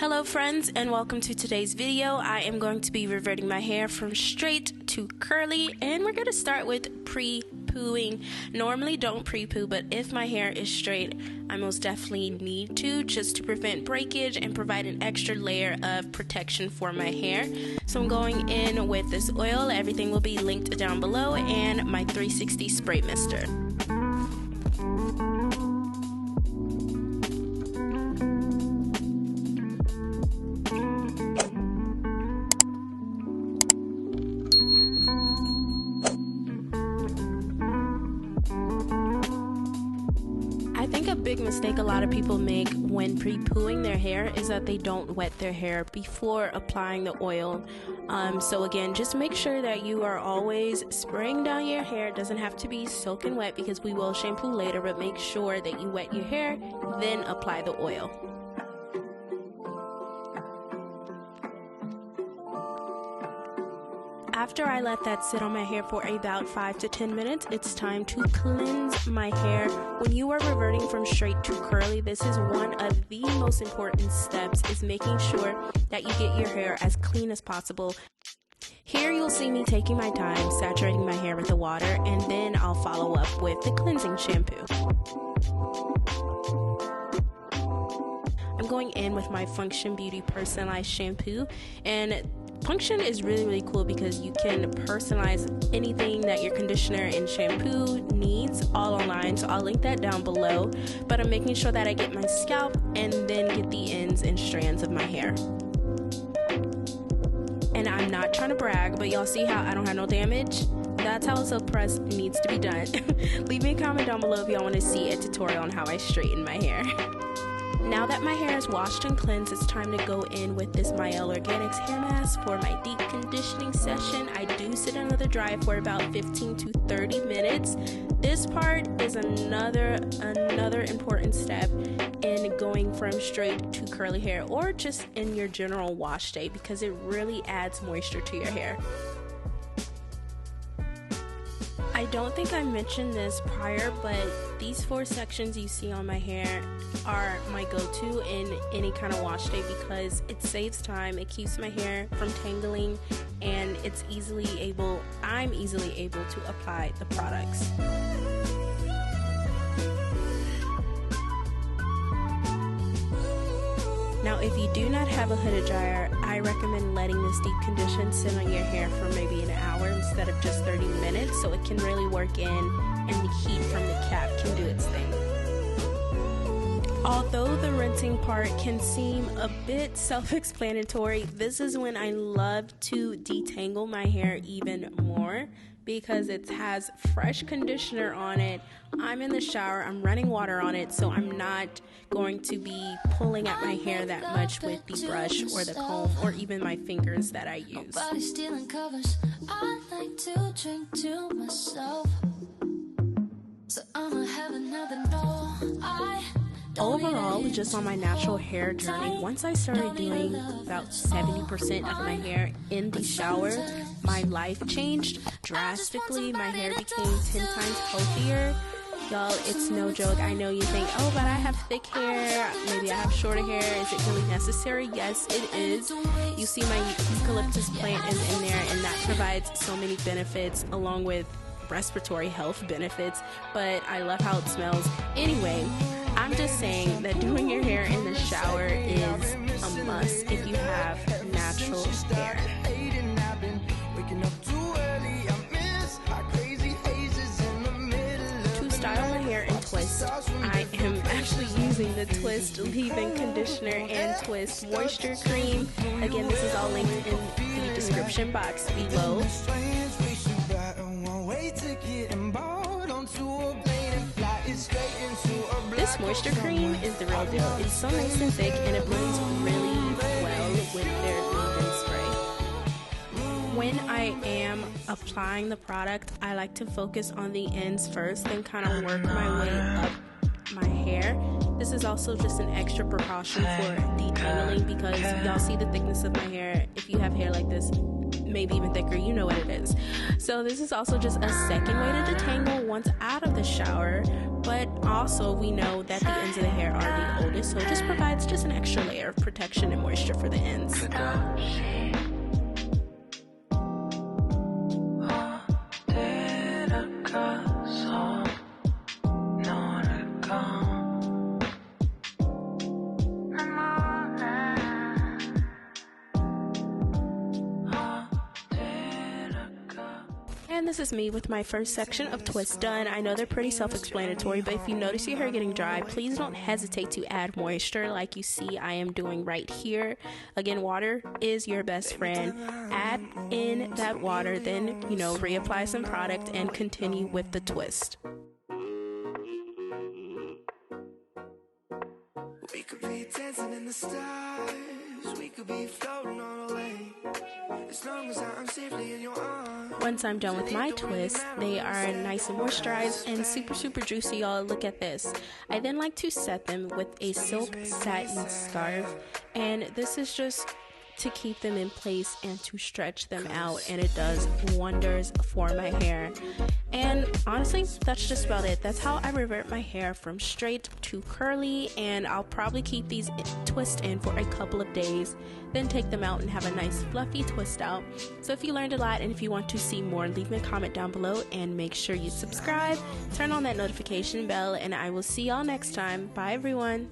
Hello friends, and welcome to today's video. I am going to be reverting my hair from straight to curly, and we're going to start with pre-pooing. Normally don't pre-poo, but if my hair is straight, I most definitely need to, just to prevent breakage and provide an extra layer of protection for my hair. So I'm going in with this oil. Everything will be linked down below, and my 360 spray mister. A big mistake a lot of people make when pre-pooing their hair is that they don't wet their hair before applying the oil. So again, just make sure that you are always spraying down your hair. It doesn't have to be soaking wet because we will shampoo later, but make sure that you wet your hair, then apply the oil. After I let that sit on my hair for about 5 to 10 minutes, it's time to cleanse my hair. When you are reverting from straight to curly, this is one of the most important steps, is making sure that you get your hair as clean as possible. Here you'll see me taking my time, saturating my hair with the water, and then I'll follow up with the cleansing shampoo. I'm going in with my Function Beauty Personalized Shampoo, and Function is really cool because you can personalize anything that your conditioner and shampoo needs all online, so I'll link that down below. But I'm making sure that I get my scalp and then get the ends and strands of my hair. And I'm not trying to brag, but y'all see how I don't have no damage? That's how a silk press needs to be done. Leave me a comment down below if y'all want to see a tutorial on how I straighten my hair. Now that my hair is washed and cleansed, it's time to go in with this Mielle Organics hair mask for my deep conditioning session. I do sit under the dry for about 15 to 30 minutes. This part is another important step in going from straight to curly hair, or just in your general wash day, because it really adds moisture to your hair. I don't think I mentioned this prior, but these 4 sections you see on my hair are my go-to in any kind of wash day because it saves time, it keeps my hair from tangling, and I'm easily able to apply the products. Now, if you do not have a hooded dryer, I recommend letting this deep condition sit on your hair for maybe an hour instead of just 30 minutes, so it can really work in and the heat from the cap can do its thing. Although the rinsing part can seem a bit self-explanatory, this is when I love to detangle my hair even more because it has fresh conditioner on it. I'm in the shower, I'm running water on it, so I'm not going to be pulling at my hair that much with the brush or the comb or even my fingers that I use. Stealing covers. I like to drink to myself, so I'ma have another no. Overall, just on my natural hair journey, once I started doing about 70% of my hair in the shower, my life changed drastically. My hair became 10 times healthier. Y'all, it's no joke. I know you think, oh, but I have thick hair, maybe I have shorter hair. Is it really necessary? Yes, it is. You see my eucalyptus plant is in there, and that provides so many benefits along with respiratory health benefits, but I love how it smells. Anyway, I'm just saying that doing your hair in the shower is a must if you have natural hair. To style my hair and twist, I am actually using the Twist leave-in conditioner and Twist moisture cream. Again, this is all linked in the description box below. This moisture cream is the real deal. It's so nice and thick, and it blends really well with their leave-in spray. When I am applying the product, I like to focus on the ends first, then kind of work my way up my hair. This is also just an extra precaution for detangling because y'all see the thickness of my hair. If you have hair like this, maybe even thicker, you know what it is. So this is also just a second way to detangle once out of the shower. but also we know that the ends of the hair are the oldest, so it just provides just an extra layer of protection and moisture for the ends. And this is me with my first section of twists done. I know they're pretty self-explanatory, but if you notice your hair getting dry, please don't hesitate to add moisture like you see I am doing right here. Again, water is your best friend. Add in that water, then, reapply some product and continue with the twist. We could be dancing in the stars, we could be floating on a lake, as long as I'm safely in your arms. Once I'm done with my twists, they are nice and moisturized and super juicy, y'all. Look at this. I then like to set them with a silk satin scarf, and this is just to keep them in place and to stretch them out, and it does wonders for my hair. And honestly, that's just about it. That's how I revert my hair from straight to curly, and I'll probably keep these twists in for a couple of days, then take them out and have a nice fluffy twist out. So if you learned a lot and if you want to see more, leave me a comment down below and make sure you subscribe, turn on that notification bell, and I will see y'all next time. Bye everyone.